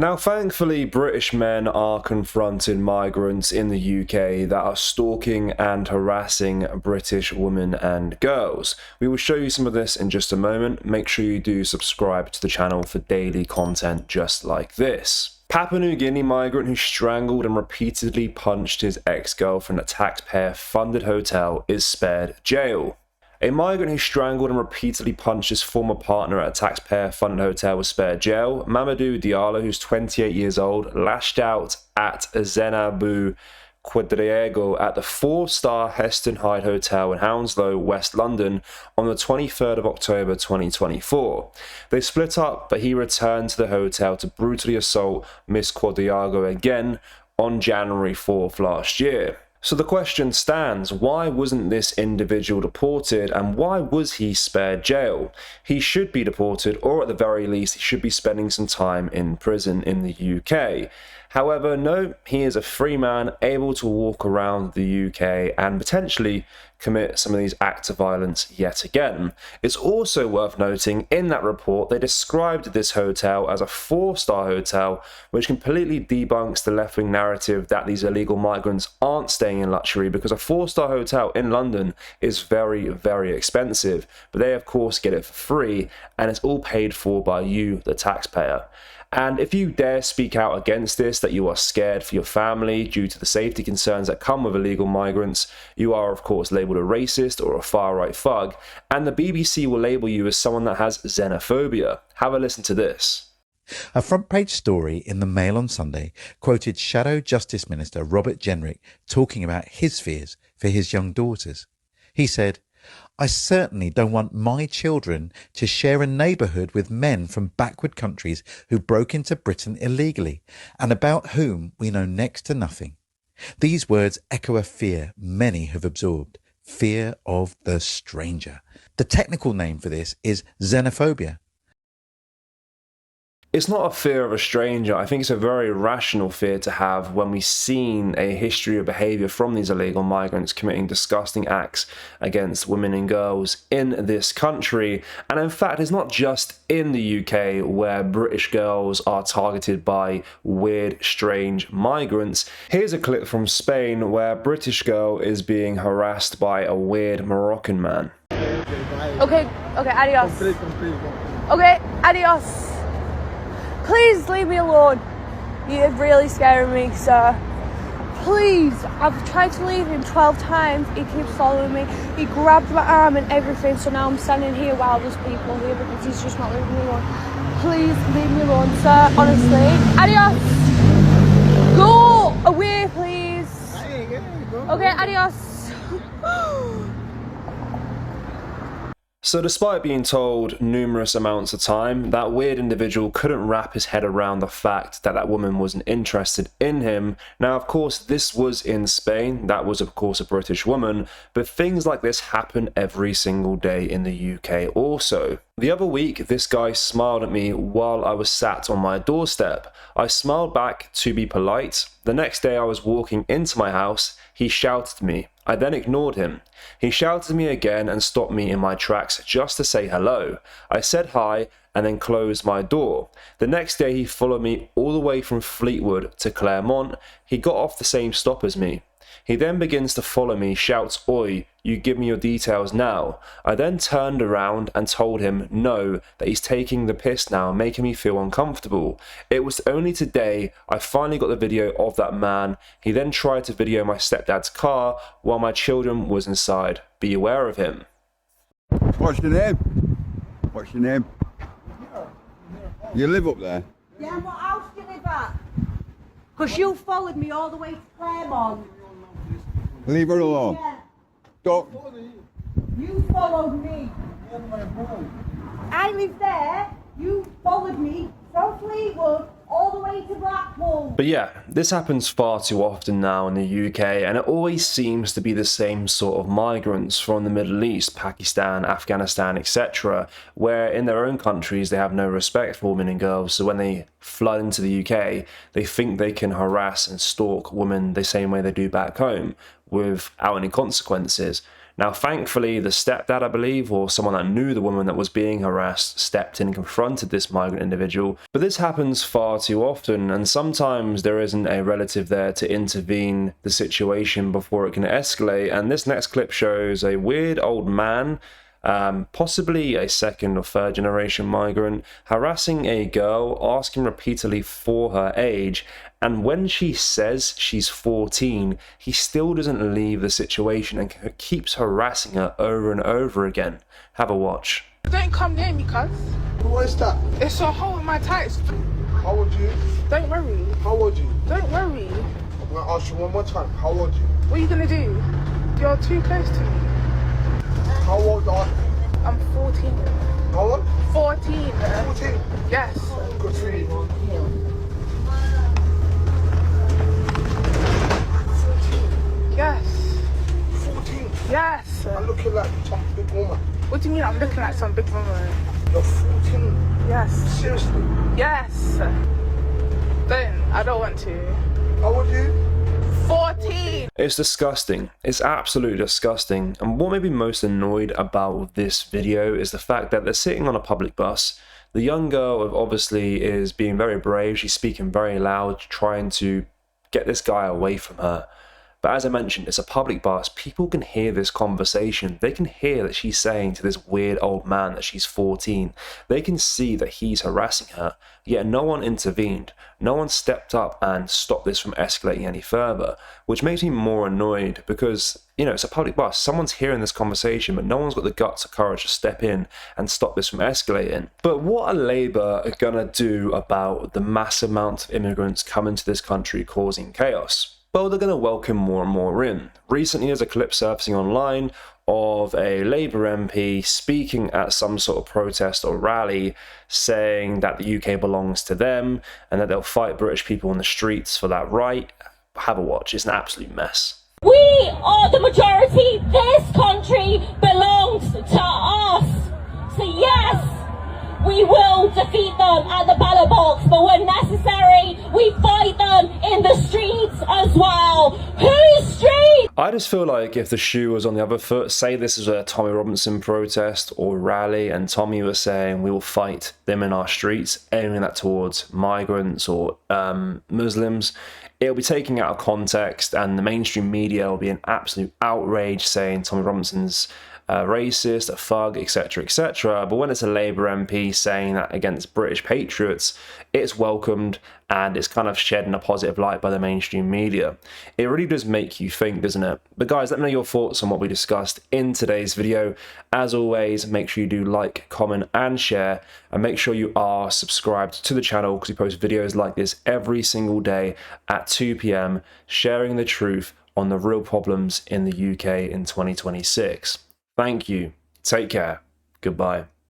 Now, thankfully, British men are confronting migrants in the UK that are stalking and harassing British women and girls. We will show you some of this in just a moment. Make sure you do subscribe to the channel for daily content just like this. Papua New Guinea migrant who strangled and repeatedly punched his ex-girlfriend at taxpayer-funded hotel is spared jail. A migrant who strangled and repeatedly punched his former partner at a taxpayer-funded hotel was spared jail. Mamadou Diallo, who's 28 years old, lashed out at Zenabu Quadriego at the 4-star Heston Hyde Hotel in Hounslow, West London, on the 23rd of October 2024. They split up, but he returned to the hotel to brutally assault Miss Quadriego again on January 4th last year. So the question stands, why wasn't this individual deported and why was he spared jail? He should be deported, or at the very least he should be spending some time in prison in the UK. However, no, he is a free man able to walk around the UK and potentially commit some of these acts of violence yet again. It's also worth noting in that report they described this hotel as a 4-star hotel, which completely debunks the left-wing narrative that these illegal migrants aren't staying in luxury, because a 4-star hotel in London is very, very expensive, but they of course get it for free and it's all paid for by you, the taxpayer. And if you dare speak out against this, that you are scared for your family due to the safety concerns that come with illegal migrants, you are of course labelled a racist or a far-right thug, and the BBC will label you as someone that has xenophobia. Have a listen to this. A front-page story in the Mail on Sunday quoted Shadow Justice Minister Robert Jenrick talking about his fears for his young daughters. He said, "I certainly don't want my children to share a neighbourhood with men from backward countries who broke into Britain illegally and about whom we know next to nothing." These words echo a fear many have absorbed, fear of the stranger. The technical name for this is xenophobia. It's not a fear of a stranger. I think it's a very rational fear to have when we've seen a history of behaviour from these illegal migrants committing disgusting acts against women and girls in this country. And in fact, it's not just in the UK where British girls are targeted by weird, strange migrants. Here's a clip from Spain where a British girl is being harassed by a weird Moroccan man. Okay, adios. Okay, adios. Please leave me alone. You're really scaring me, sir. Please. I've tried to leave him 12 times. He keeps following me. He grabbed my arm and everything, so now I'm standing here while there's people here because he's just not leaving me alone. Please leave me alone, sir. Honestly. Adios. Go away, please. Okay, adios. So despite being told numerous amounts of time, that weird individual couldn't wrap his head around the fact that that woman wasn't interested in him. Now, of course, this was in Spain. That was, of course, a British woman. But things like this happen every single day in the UK also. The other week, this guy smiled at me while I was sat on my doorstep. I smiled back to be polite. The next day I was walking into my house. He shouted at me. I then ignored him. He shouted at me again and stopped me in my tracks just to say hello. I said hi and then closed my door. The next day he followed me all the way from Fleetwood to Claremont. He got off the same stop as me. He then begins to follow me, shouts, "Oi, you give me your details now." I then turned around and told him no, that he's taking the piss now, making me feel uncomfortable. It was only today I finally got the video of that man. He then tried to video my stepdad's car while my children was inside. Be aware of him. What's your name? What's your name? You live up there? Yeah, what house do you live at? Because you followed me all the way to Claremont. Leave her alone. Yeah. Don't. You followed me. I live there. You followed me from Fleetwood all the way to Blackpool. But yeah, this happens far too often now in the UK, and it always seems to be the same sort of migrants from the Middle East, Pakistan, Afghanistan, etc., where in their own countries they have no respect for women and girls, so when they flood into the UK, they think they can harass and stalk women the same way they do back home, without any consequences. Now, thankfully, the stepdad, I believe, or someone that knew the woman that was being harassed, stepped in and confronted this migrant individual. But this happens far too often, and sometimes there isn't a relative there to intervene the situation before it can escalate. And this next clip shows a weird old man, possibly a second or third generation migrant, harassing a girl, asking repeatedly for her age, and when she says she's 14, he still doesn't leave the situation and keeps harassing her over and over again. Have a watch. Don't come near me, cuz. What is that? It's a hole in my tights. How old are you? Don't worry. How old are you? Don't worry. I'm gonna ask you one more time. How old are you? What are you gonna do? You're too close to me. How old are you? I'm 14. How old? 14. 14. Yes. Good for you. Yes. 14. Yes. I'm looking like some big woman. What do you mean I'm looking at some big woman? You're 14. Yes. Seriously. Yes. I don't want to. How old are you? 14. It's disgusting. It's absolutely disgusting. And what made me most annoyed about this video is the fact that they're sitting on a public bus. The young girl obviously is being very brave. She's speaking very loud, trying to get this guy away from her. But as I mentioned, it's a public bus. People can hear this conversation. They can hear that she's saying to this weird old man that she's 14. They can see that he's harassing her, yet no one intervened. No one stepped up and stopped this from escalating any further, which makes me more annoyed because, you know, it's a public bus. Someone's hearing this conversation, but no one's got the guts or courage to step in and stop this from escalating. But what are Labour gonna do about the mass amount of immigrants coming to this country causing chaos? Well, they're going to welcome more and more in. Recently, there's a clip surfacing online of a Labour MP speaking at some sort of protest or rally saying that the UK belongs to them and that they'll fight British people on the streets for that right. Have a watch. It's an absolute mess. We are the majority. This country belongs to us. So yes, we will defeat them at the ballot box, but when necessary, we fight them in the streets as well. Whose street? I just feel like if the shoe was on the other foot, say this is a Tommy Robinson protest or rally, and Tommy was saying we will fight them in our streets, aiming that towards migrants or Muslims, it'll be taken out of context, and the mainstream media will be an absolute outrage saying Tommy Robinson's racist, a thug, etc, etc. But when it's a Labour MP saying that against British patriots, it's welcomed and it's kind of shed in a positive light by the mainstream media. It really does make you think, doesn't it? But guys, let me know your thoughts on what we discussed in today's video. As always, make sure you do like, comment and share, and make sure you are subscribed to the channel because we post videos like this every single day at 2 p.m, sharing the truth on the real problems in the UK in 2026. Thank you. Take care. Goodbye.